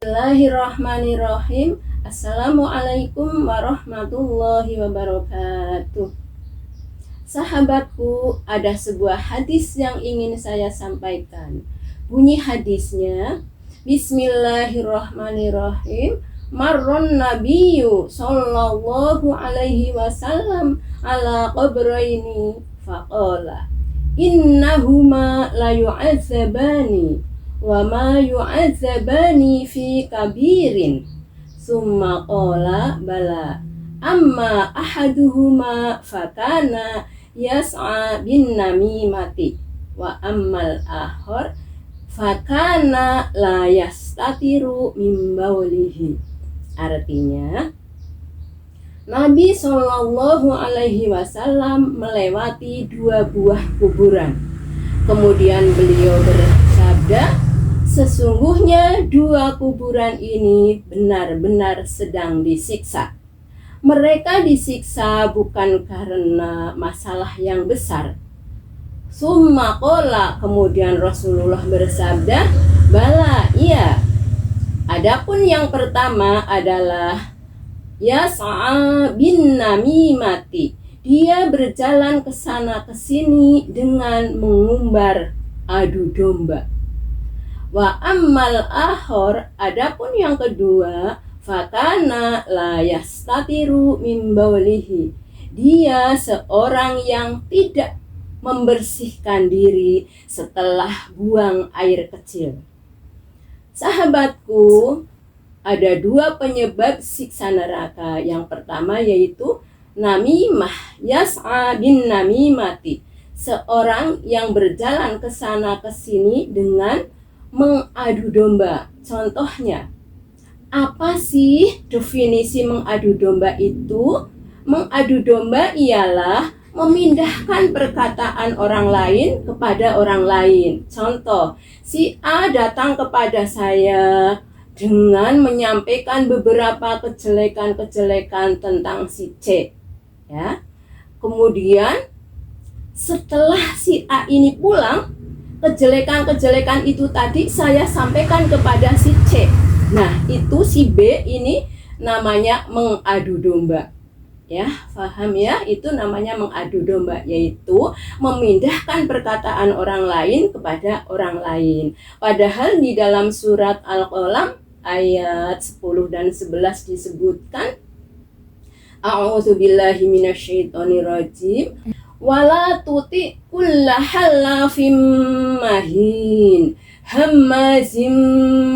Bismillahirrahmanirrahim. Assalamualaikum warahmatullahi wabarakatuh. Sahabatku, ada sebuah hadis yang ingin saya sampaikan. Bunyi hadisnya, Bismillahirrahmanirrahim. Marron nabiyyu sallallahu alaihi wasallam ala qabraini faqala innahuma la yu'adzabani wa ma yu'adzabani fi kabirin summa qala bala amma ahaduhuma fakana yas'a bin namimati wa ammal akhar fakana la yastatiru min baulihi. Artinya, Nabi Shallallahu Alaihi Wasallam melewati 2 buah kuburan. Kemudian beliau bersabda, sesungguhnya 2 kuburan ini benar-benar sedang disiksa. Mereka disiksa bukan karena masalah yang besar. Summa qala, kemudian Rasulullah bersabda, bala, iya. Adapun yang pertama adalah yas'a bin namimati. Dia berjalan ke sana ke sini dengan mengumbar adu domba. Wa ammal akhor, adapun yang kedua, fakana la yastatiru min baulihi. Dia seorang yang tidak membersihkan diri setelah buang air kecil. Sahabatku, ada 2 penyebab siksa neraka. Yang pertama yaitu namimah, yas'a bin namimati. Seorang yang berjalan ke sana ke sini dengan mengadu domba. Contohnya, apa sih definisi mengadu domba itu? Mengadu domba ialah memindahkan perkataan orang lain kepada orang lain. Contoh, si A datang kepada saya dengan menyampaikan beberapa kejelekan-kejelekan tentang si C. Ya. Kemudian setelah si A ini pulang, kejelekan-kejelekan itu tadi saya sampaikan kepada si C. Nah, itu si B ini namanya mengadu domba. Ya, paham ya? Itu namanya mengadu domba, yaitu memindahkan perkataan orang lain kepada orang lain. Padahal di dalam surat Al-Qalam ayat 10 dan 11 disebutkan, A'udzubillahi minasyaitonirrajim. Wala tuti kulla halafim mahin hammazim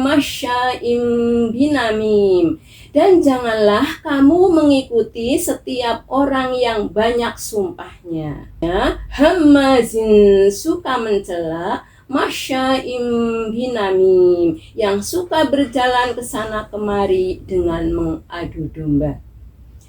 masya'im binamim. Dan janganlah kamu mengikuti setiap orang yang banyak sumpahnya, ya. Hammazin, suka mencela, masya'im binamim, yang suka berjalan ke sana kemari dengan mengadu domba.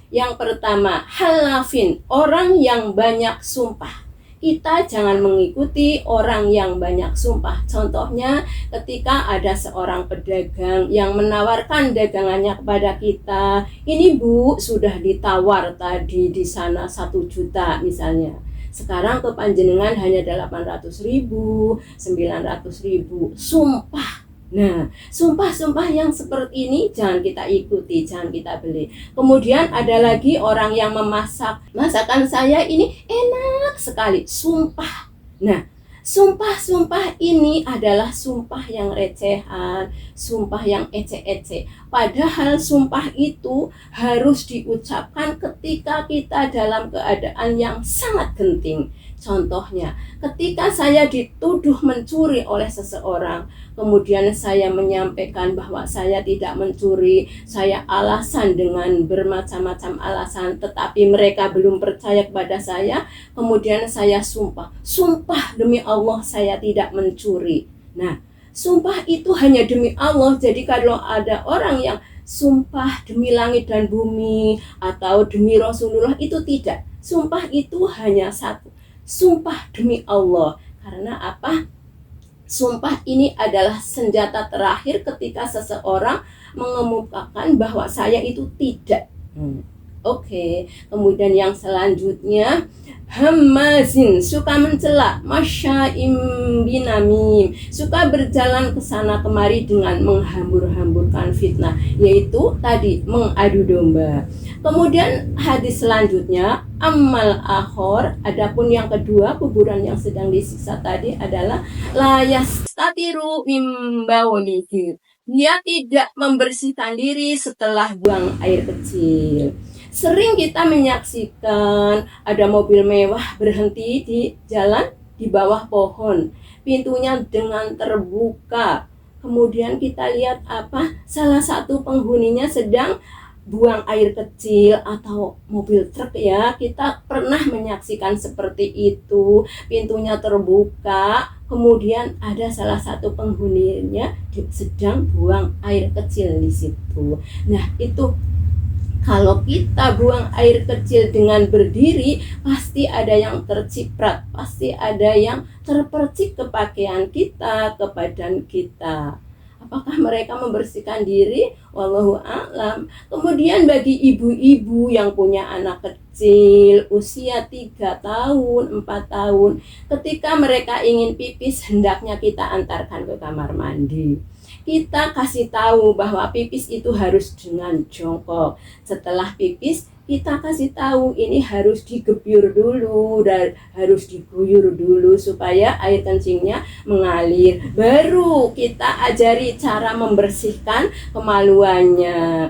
Yang pertama, halafin, orang yang banyak sumpah. Kita jangan mengikuti orang yang banyak sumpah. Contohnya, ketika ada seorang pedagang yang menawarkan dagangannya kepada kita, ini Bu, sudah ditawar tadi di sana 1 juta misalnya. Sekarang ke panjenengan hanya 800.000, 900.000. Sumpah. Nah, sumpah-sumpah yang seperti ini jangan kita ikuti, jangan kita beli. Kemudian ada lagi orang yang memasak. Masakan saya ini enak sekali, sumpah. Nah, sumpah-sumpah ini adalah sumpah yang recehan, sumpah yang ece-ece. Padahal sumpah itu harus diucapkan ketika kita dalam keadaan yang sangat genting. Contohnya, ketika saya dituduh mencuri oleh seseorang, kemudian saya menyampaikan bahwa saya tidak mencuri, saya alasan dengan bermacam-macam alasan, tetapi mereka belum percaya kepada saya, kemudian saya sumpah demi Allah saya tidak mencuri. Nah, sumpah itu hanya demi Allah. Jadi kalau ada orang yang sumpah demi langit dan bumi atau demi Rasulullah, itu tidak. Sumpah itu hanya satu, sumpah demi Allah. Karena apa? Sumpah ini adalah senjata terakhir ketika seseorang mengemukakan bahwa saya itu tidak. Oke. Kemudian yang selanjutnya, hamazin, suka mencela, masya'im binamim, suka berjalan ke sana kemari dengan menghambur-hamburkan fitnah, yaitu tadi mengadu domba. Kemudian hadis selanjutnya, amal akhor, adapun yang kedua, kuburan yang sedang disiksa tadi adalah layas tatiru mimbawonihi, dia tidak membersihkan diri setelah buang air kecil. Sering kita menyaksikan ada mobil mewah berhenti di jalan di bawah pohon, pintunya dengan terbuka. Kemudian kita lihat salah satu penghuninya sedang buang air kecil atau mobil truk ya. Kita pernah menyaksikan seperti itu, pintunya terbuka, kemudian ada salah satu penghuninya sedang buang air kecil di situ. Nah, itu kalau kita buang air kecil dengan berdiri, pasti ada yang terciprat, pasti ada yang terpercik ke pakaian kita, ke badan kita. Apakah mereka membersihkan diri? Wallahu a'lam. Kemudian bagi ibu-ibu yang punya anak kecil usia 3 tahun, 4 tahun, ketika mereka ingin pipis, hendaknya kita antarkan ke kamar mandi. Kita kasih tahu bahwa pipis itu harus dengan jongkok. Setelah pipis, kita kasih tahu ini harus digebyur dulu dan harus diguyur dulu supaya air kencingnya mengalir. Baru kita ajari cara membersihkan kemaluannya.